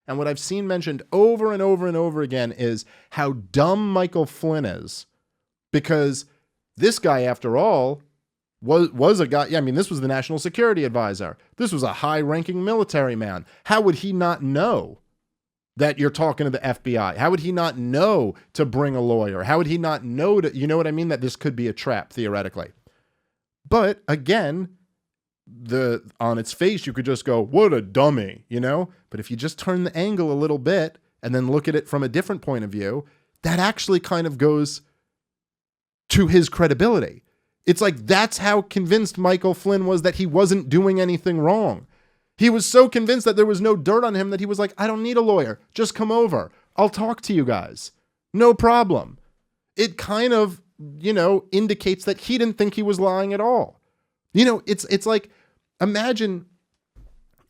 and what I've seen mentioned over and over and over again is how dumb Michael Flynn is. Because this guy, after all, was a guy. Yeah, I mean, this was the national security advisor. This was a high-ranking military man. How would he not know that you're talking to the FBI? How would he not know to bring a lawyer? How would he not know to, you know what I mean? That this could be a trap, theoretically. But again, on its face, you could just go, what a dummy, you know? But if you just turn the angle a little bit and then look at it from a different point of view, that actually kind of goes to his credibility. It's like, that's how convinced Michael Flynn was that he wasn't doing anything wrong. He was so convinced that there was no dirt on him that he was like, I don't need a lawyer. Just come over. I'll talk to you guys. No problem. It kind of, indicates that he didn't think he was lying at all. It's like, imagine,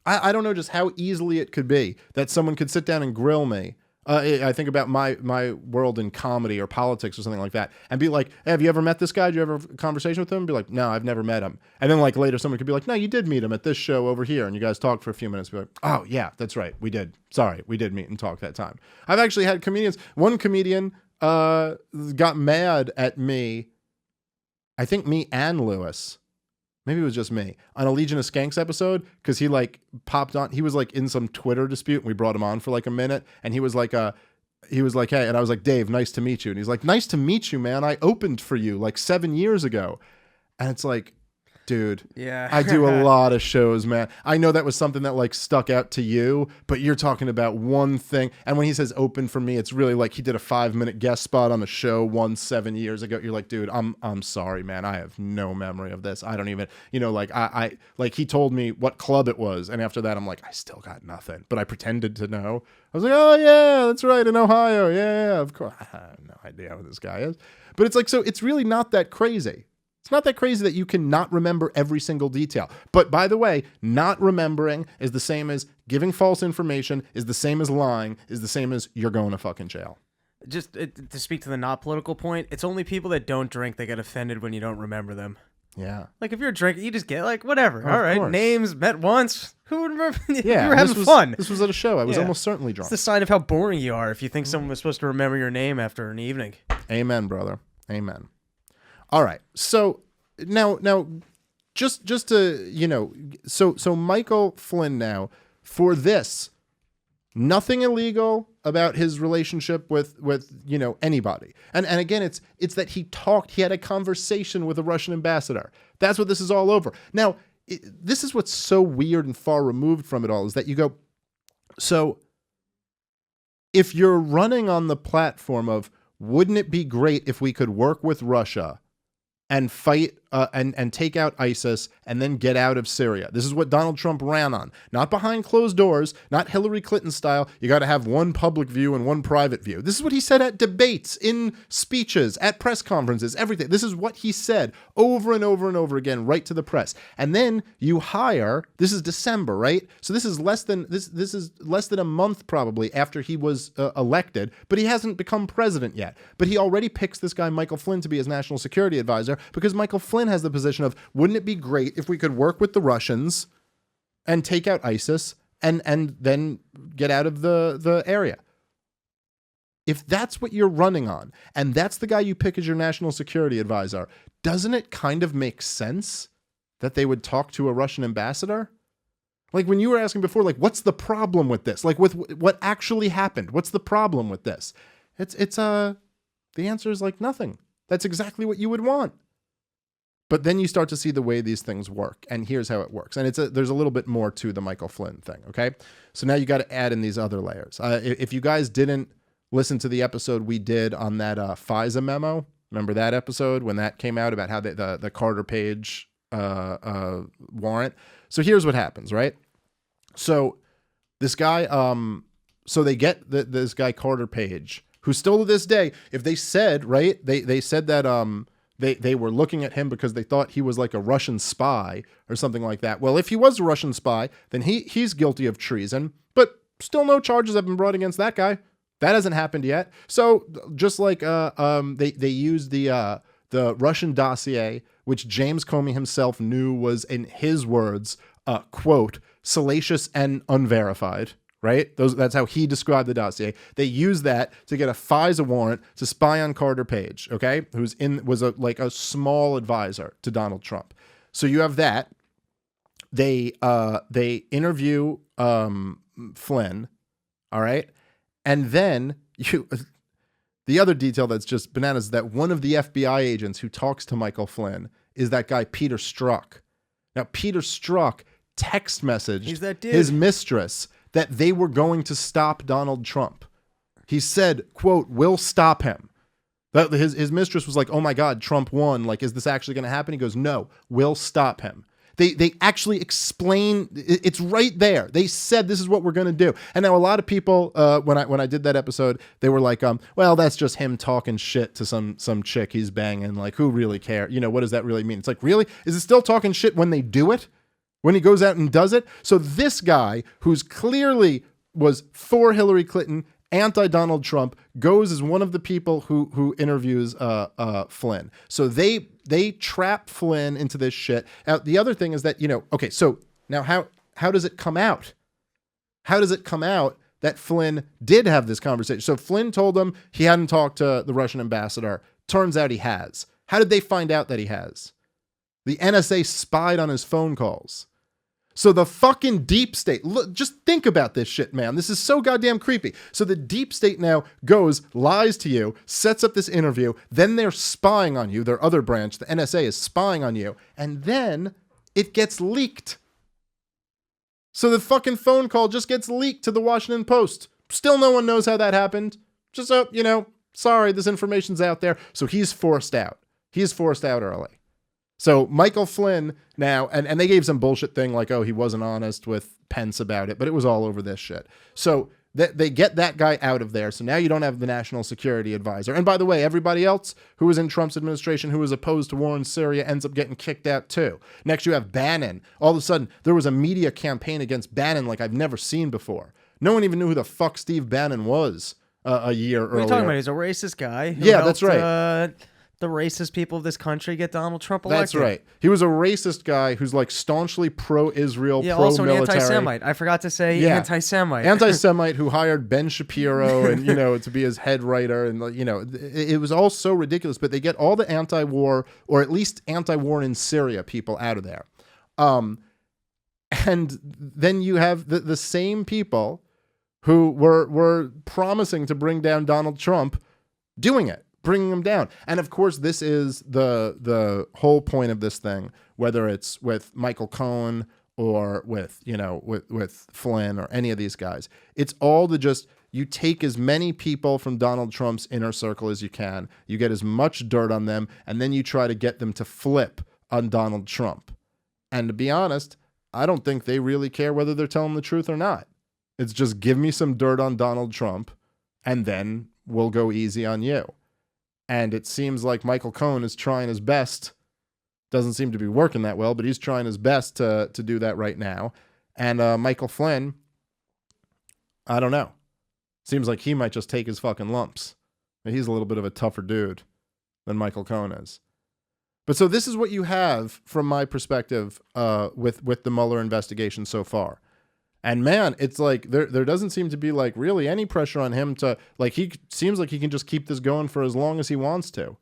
I don't know just how easily it could be that someone could sit down and grill me. I think about my world in comedy or politics or something like that, and be like, hey, have you ever met this guy? Did you ever have a conversation with him? And be like, no, I've never met him. And then like later someone could be like, no, you did meet him at this show over here, and you guys talked for a few minutes. Be like, oh yeah, that's right, we did. Sorry, we did meet and talk that time. I've actually had comedians. One comedian got mad at me. I think me and Lewis. Maybe it was just me on a Legion of Skanks episode, because he like popped on. He was like in some Twitter dispute, and we brought him on for like a minute, and he was like, hey, and I was like, Dave, nice to meet you, and he's like, nice to meet you, man. I opened for you like 7 years ago, and it's like, dude, yeah, I do a lot of shows, man. I know that was something that like stuck out to you, but you're talking about one thing. And when he says open for me, it's really like he did a 5-minute guest spot on a show 7 years ago. You're like, dude, I'm sorry, man. I have no memory of this. I don't even, like I like he told me what club it was. And after that, I'm like, I still got nothing, but I pretended to know. I was like, oh yeah, that's right. In Ohio. Yeah, of course. I have no idea who this guy is, but it's like, so it's really not that crazy. It's not that crazy that you cannot remember every single detail. But by the way, not remembering is the same as giving false information, is the same as lying, is the same as you're going to fucking jail. Just to speak to the not political point, it's only people that don't drink that get offended when you don't remember them. Yeah. Like if you're drinking, you just get like, whatever. Oh, all right, course. Names, met once. Who would remember? Yeah, you were having fun. This was at a show. I was almost certainly drunk. It's the sign of how boring you are if you think someone was supposed to remember your name after an evening. Amen, brother. Amen. All right. So now just to, so Michael Flynn now, for this, nothing illegal about his relationship with anybody. And again, it's that he had a conversation with a Russian ambassador. That's what this is all over. Now, this is what's so weird and far removed from it all, is that you go, so if you're running on the platform of, wouldn't it be great if we could work with Russia and fight and take out ISIS and then get out of Syria? This is what Donald Trump ran on. Not behind closed doors, not Hillary Clinton style. You got to have one public view and one private view. This is what he said at debates, in speeches, at press conferences, everything. This is what he said over and over and over again, right to the press. And then you hire, this is December, right? So this is less than a month probably after he was elected, but he hasn't become president yet. But he already picks this guy Michael Flynn to be his national security advisor, because Michael Flynn has the position of, wouldn't it be great if we could work with the Russians and take out ISIS and then get out of the area? If that's what you're running on, and that's the guy you pick as your national security advisor, doesn't it kind of make sense that they would talk to a Russian ambassador? Like when you were asking before, like, what's the problem with this? Like with what actually happened? What's the problem with this? The answer is like nothing. That's exactly what you would want. But then you start to see the way these things work, and here's how it works. And there's a little bit more to the Michael Flynn thing, okay? So now you got to add in these other layers. If you guys didn't listen to the episode we did on that FISA memo, remember that episode when that came out about how the Carter Page warrant? So here's what happens, right? So this guy, so they get this guy Carter Page, who still to this day, if they said, right, they said that they were looking at him because they thought he was like a Russian spy or something like that. Well, if he was a Russian spy, then he's guilty of treason, but still no charges have been brought against that guy. That hasn't happened yet. So just like they used the Russian dossier, which James Comey himself knew was, in his words, quote, salacious and unverified, right? That's how he described the dossier. They used that to get a FISA warrant to spy on Carter Page, okay, was a small advisor to Donald Trump. So you have that. They interview Flynn, all right, and then the other detail that's just bananas is that one of the FBI agents who talks to Michael Flynn is that guy Peter Strzok. Now Peter Strzok text messaged his mistress that they were going to stop Donald Trump. He said, quote, "We'll stop him." That his mistress was like, "Oh my God, Trump won. Like, is this actually going to happen?" He goes, "No, we'll stop him." They actually explain, it's right there. They said this is what we're going to do. And now a lot of people, when I did that episode, they were like, well, that's just him talking shit to some chick he's banging. Like, who really cares? You know, what does that really mean? It's like, really? Is it still talking shit when they do it? When he goes out and does it? So this guy, who's clearly was for Hillary Clinton, anti-Donald Trump, goes as one of the people who interviews Flynn. So they trap Flynn into this shit. Now, the other thing is that, okay, so now how does it come out? How does it come out that Flynn did have this conversation? So Flynn told him he hadn't talked to the Russian ambassador. Turns out he has. How did they find out that he has? The NSA spied on his phone calls. So the fucking deep state, look, just think about this shit, man. This is so goddamn creepy. So the deep state now goes, lies to you, sets up this interview, then they're spying on you. Their other branch, the NSA, is spying on you, and then it gets leaked. So the fucking phone call just gets leaked to the Washington Post. Still no one knows how that happened. Just, sorry, this information's out there. So he's forced out. He's forced out early. So Michael Flynn now, and they gave some bullshit thing like, oh, he wasn't honest with Pence about it, but it was all over this shit. So they get that guy out of there. So now you don't have the national security advisor. And by the way, everybody else who was in Trump's administration who was opposed to war in Syria ends up getting kicked out too. Next, you have Bannon. All of a sudden, there was a media campaign against Bannon like I've never seen before. No one even knew who the fuck Steve Bannon was a year earlier. What are you talking about? He's a racist guy. Yeah, that's right. The racist people of this country get Donald Trump elected. That's right. He was a racist guy who's like staunchly pro-Israel, pro-military. also an anti-Semite. I forgot to say anti-Semite. Anti-Semite who hired Ben Shapiro and, to be his head writer. And, it was all so ridiculous. But they get all the anti-war, or at least anti-war in Syria people out of there. And then you have the same people who were promising to bring down Donald Trump doing it. Bringing them down. And of course, this is the whole point of this thing, whether it's with Michael Cohen or with Flynn or any of these guys. It's all you take as many people from Donald Trump's inner circle as you can, you get as much dirt on them, and then you try to get them to flip on Donald Trump. And to be honest, I don't think they really care whether they're telling the truth or not. It's just give me some dirt on Donald Trump, and then we'll go easy on you. And it seems like Michael Cohen is trying his best. Doesn't seem to be working that well, but he's trying his best to do that right now. And Michael Flynn, I don't know. Seems like he might just take his fucking lumps. He's a little bit of a tougher dude than Michael Cohen is. But so this is what you have from my perspective with the Mueller investigation so far. And man, it's like there doesn't seem to be like really any pressure on him to he seems like he can just keep this going for as long as he wants to.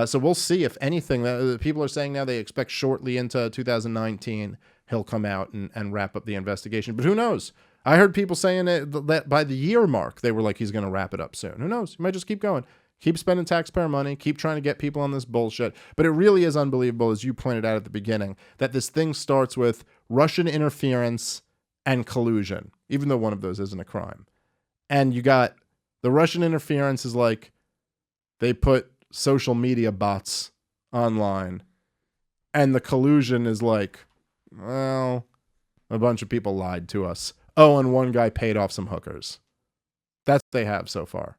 So we'll see if anything. People are saying now they expect shortly into 2019 he'll come out and wrap up the investigation. But who knows? I heard people saying that by the year mark they were like he's going to wrap it up soon. Who knows? He might just keep going. Keep spending taxpayer money. Keep trying to get people on this bullshit. But it really is unbelievable, as you pointed out at the beginning, that this thing starts with Russian interference and collusion, even though one of those isn't a crime. And you got the Russian interference is like they put social media bots online. And the collusion is like, well, a bunch of people lied to us. Oh, and one guy paid off some hookers. That's what they have so far.